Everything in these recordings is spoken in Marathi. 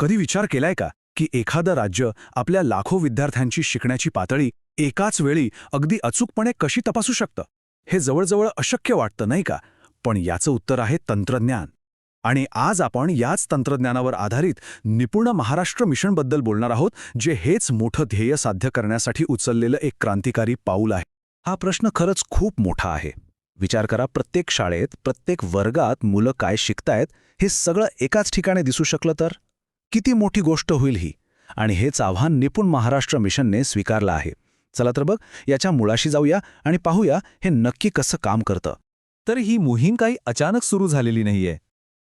कधी विचार केलाय का की एखादं राज्य आपल्या लाखो विद्यार्थ्यांची शिकण्याची पातळी एकाच वेळी अगदी अचूकपणे कशी तपासू शकतं? हे जवळजवळ अशक्य वाटतं नाही का? पण याचं उत्तर आहे तंत्रज्ञान. आणि आज आपण याच तंत्रज्ञानावर आधारित निपुण महाराष्ट्र मिशनबद्दल बोलणार आहोत, जे हेच मोठं ध्येय साध्य करण्यासाठी उचललेलं एक क्रांतिकारी पाऊल आहे. हा प्रश्न खरंच खूप मोठा आहे. विचार करा, प्रत्येक शाळेत, प्रत्येक वर्गात मुलं काय शिकतायत हे सगळं एकाच ठिकाणी दिसू शकलं तर किती मोठी गोष्ट होईल ही. आणि हेच आव्हान निपुण महाराष्ट्र मिशनने स्वीकारलं आहे. चला तर याच्या मुळाशी जाऊया आणि पाहूया हे नक्की कसं काम करतं. तर ही मोहीम काही अचानक सुरू झालेली नाहीये.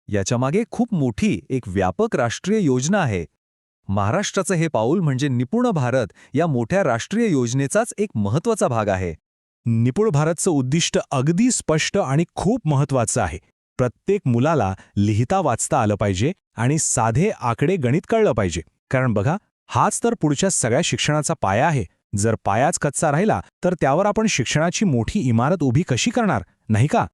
याच्यामागे खूप मोठी एक व्यापक राष्ट्रीय योजना आहे. महाराष्ट्राचं हे पाऊल म्हणजे निपुण भारत या मोठ्या राष्ट्रीय योजनेचाच एक महत्त्वाचा भाग आहे. निपुण भारतचं उद्दिष्ट अगदी स्पष्ट आणि खूप महत्त्वाचं आहे. प्रत्येक मुलाला लिहिता वाचता आलं पाहिजे आणि साधे आकडे गणित कळलं पाहिजे. कारण बघा, हाच तर पुढच्या सगळ्या शिक्षणाचा पाया आहे. जर पायाच कच्चा राहिला तर त्यावर आपण शिक्षणाची मोठी इमारत उभी कशी करणार, नाही का?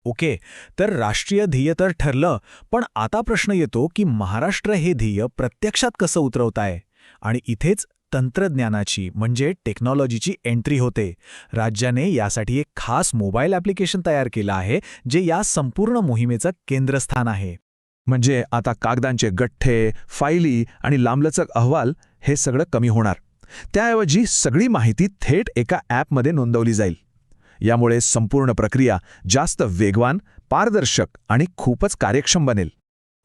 ओके, तर राष्ट्रीय ध्येय तर ठरलं, पण आता प्रश्न येतो की महाराष्ट्र हे ध्येय प्रत्यक्षात कसं उतरवताय? आणि इथेच तंत्रज्ञानाची म्हणजे टेक्नॉलॉजीची एंट्री होते. राज्याने यासाठी एक खास मोबाईल ॲप्लिकेशन तयार केलं आहे, जे या संपूर्ण मोहिमेचं केंद्रस्थान आहे. म्हणजे आता कागदांचे गठ्ठे, फाईली आणि लांबलचक अहवाल हे सगळं कमी होणार. त्याऐवजी सगळी माहिती थेट एका ॲपमध्ये नोंदवली जाईल. यामुळे संपूर्ण प्रक्रिया जास्त वेगवान, पारदर्शक आणि खूपच कार्यक्षम बनेल.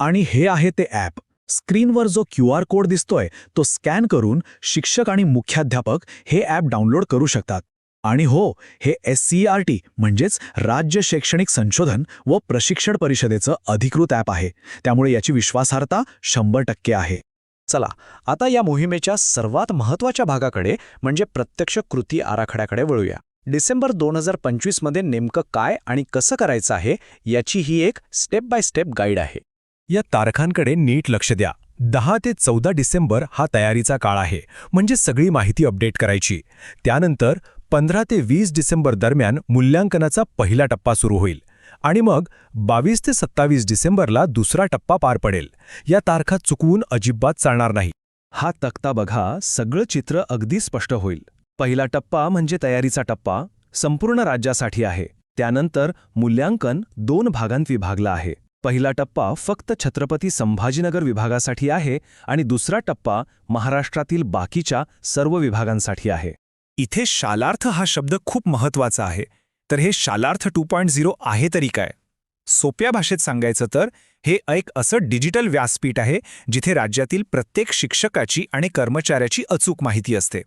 आणि हे आहे ते ॲप. स्क्रीनवर जो QR कोड दिसतोय तो स्कॅन करून शिक्षक आणि मुख्याध्यापक हे ॲप डाउनलोड करू शकतात. आणि हो, हे SCERT म्हणजेच राज्य शैक्षणिक संशोधन व प्रशिक्षण परिषदेचं अधिकृत ॲप आहे. त्यामुळे याची विश्वासार्हता 100% आहे. चला, आता या मोहिमेच्या सर्वात महत्त्वाच्या भागाकडे म्हणजे प्रत्यक्ष कृती आराखड्याकडे वळूया. डिसेंबर 2025 मध्ये नेमकं काय आणि कसं करायचं आहे याची ही एक स्टेप बाय स्टेप गाईड आहे. या तारखांकडे नीट लक्ष द्या. 10 ते 14 डिसेंबर हा तयारीचा काळ आहे, म्हणजे सगळी माहिती अपडेट करायची. त्यानंतर 15 ते 20 डिसेंबर दरम्यान मूल्यांकनाचा पहिला टप्पा सुरू होईल. आणि मग 22 ते 27 डिसेंबरला दुसरा टप्पा पार पडेल. या तारखा चुकवून अजिबात चालणार नाही. हा तक्ता बघा, सगळं चित्र अगदी स्पष्ट होईल. पहिला टप्पा म्हणजे तयारीचा टप्पा संपूर्ण राज्यासाठी आहे. त्यानंतर मूल्यांकन 2 भागांत विभागला आहे. पहिला टप्पा फक्त छत्रपती संभाजीनगर विभागासाठी आहे आणि दुसरा टप्पा महाराष्ट्रातील बाकीच्या सर्व विभागांसाठी आहे. इथे शालार्थ हा शब्द खूप महत्त्वाचा आहे. तर हे शालार्थ 2.0 आहे तरी काय? सोप्या भाषेत सांगायचं तर हे एक असं डिजिटल व्यासपीठ आहे जिथे राज्यातील प्रत्येक शिक्षकाची आणि कर्मचाऱ्याची अचूक माहिती असते.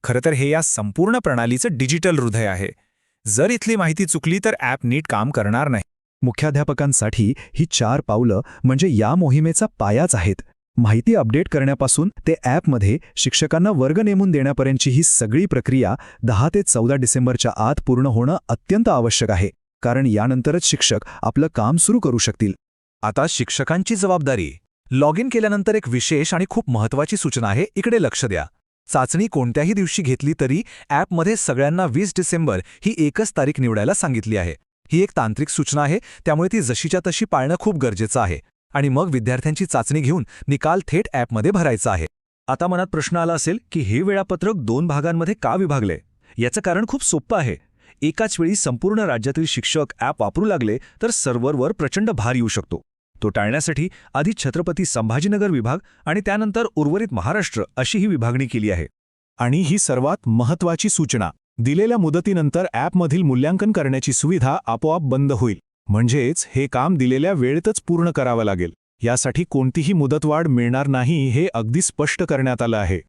खरं तर हे या संपूर्ण प्रणालीचं डिजिटल हृदय आहे. जर इथली माहिती चुकली तर ॲप नीट काम करणार नाही. मुख्याध्यापकांसाठी ही 4 पावलं म्हणजे या मोहिमेचा पायाच आहेत. माहिती अपडेट करण्यापासून ते ॲपमध्ये शिक्षकांना वर्ग नेमून देण्यापर्यंतची ही सगळी प्रक्रिया 10 ते 14 डिसेंबरच्या आत पूर्ण होणं अत्यंत आवश्यक आहे. कारण यानंतरच शिक्षक आपलं काम सुरू करू शकतील. आता शिक्षकांची जबाबदारी. लॉग इन केल्यानंतर एक विशेष आणि खूप महत्त्वाची सूचना आहे, इकडे लक्ष द्या. चाचणी कोणत्याही दिवशी घेतली तरी ॲपमध्ये सगळ्यांना 20 डिसेंबर ही एकच तारीख निवडायला सांगितली आहे. ही एक तांत्रिक सूचना आहे, त्यामुळे ती जशीच्या तशी पाळणं खूप गरजेचं आहे. आणि मग विद्यार्थ्यांची चाचणी घेऊन निकाल थेट ॲपमध्ये भरायचा आहे. आता मनात प्रश्न आला असेल की हे वेळापत्रक 2 भागांमध्ये का विभागले? याचं कारण खूप सोपं आहे. एकाच वेळी संपूर्ण राज्यातील शिक्षक ॲप वापरू लागले तर सर्व्हरवर प्रचंड भार येऊ शकतो. तो टाळण्यासाठी आधी छत्रपती संभाजीनगर विभाग आणि त्यानंतर उर्वरित महाराष्ट्र अशी ही विभागणी केली आहे. आणि ही सर्वात महत्त्वाची सूचना, दिलेल्या मुदतीनंतर ॲपमधील मूल्यांकन करण्याची सुविधा आपोआप बंद होईल. म्हणजेच हे काम दिलेल्या वेळेतच पूर्ण करावं लागेल. यासाठी कोणतीही मुदतवाढ मिळणार नाही हे अगदी स्पष्ट करण्यात आलं आहे.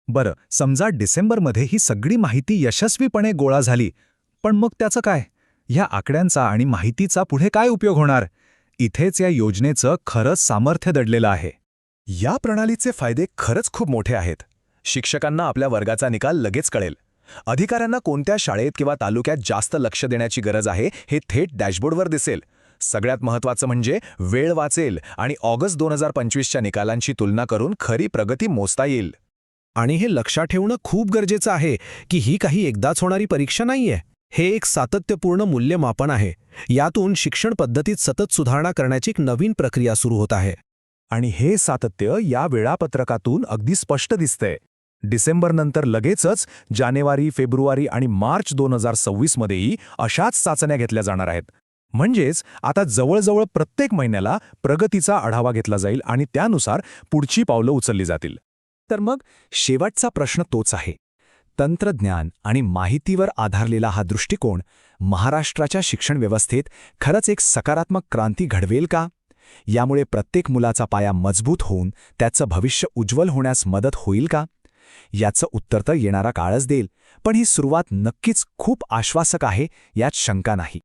बरं, समजा डिसेंबरमध्ये ही सगळी माहिती यशस्वीपणे गोळा झाली, पण मग त्याचं काय? ह्या आकड्यांचा आणि माहितीचा पुढे काय उपयोग होणार? इथेच या योजनेचं खरंच सामर्थ्य दडलेलं आहे. या प्रणालीचे फायदे खरंच खूप मोठे आहेत. शिक्षकांना आपल्या वर्गाचा निकाल लगेच कळेल. अधिकाऱ्यांना कोणत्या शाळेत किंवा तालुक्यात जास्त लक्ष देण्याची गरज आहे हे थेट डॅशबोर्डवर दिसेल. सगळ्यात महत्त्वाचं म्हणजे वेळ वाचेल आणि ऑगस्ट 2025च्या निकालांची तुलना करून खरी प्रगती मोजता येईल. आणि हे लक्षात ठेवणं खूप गरजेचं आहे की ही काही एकदाच होणारी परीक्षा नाहीये. हे एक सातत्यपूर्ण मूल्यमापन आहे. यातून शिक्षण पद्धतीत सतत सुधारणा करण्याची एक नवीन प्रक्रिया सुरू होत आहे. आणि हे सातत्य या वेळापत्रकातून अगदी स्पष्ट दिसतंय. डिसेंबरनंतर लगेचच जानेवारी, फेब्रुवारी आणि मार्च 2026 मध्येही अशाच चाचण्या घेतल्या जाणार आहेत. म्हणजेच आता जवळजवळ प्रत्येक महिन्याला प्रगतीचा आढावा घेतला जाईल आणि त्यानुसार पुढची पावलं उचलली जातील. तर मग शेवटचा प्रश्न तोच आहे. तंत्रज्ञान आणि माहितीवर आधारलेला हा दृष्टिकोन महाराष्ट्राच्या शिक्षण व्यवस्थेत खरंच एक सकारात्मक क्रांती घडवेल का? यामुळे प्रत्येक मुलाचा पाया मजबूत होऊन त्याचं भविष्य उज्ज्वल होण्यास मदत होईल का? याचं उत्तर तर येणारा काळच देईल, पण ही सुरुवात नक्कीच खूप आश्वासक आहे, यात शंका नाही.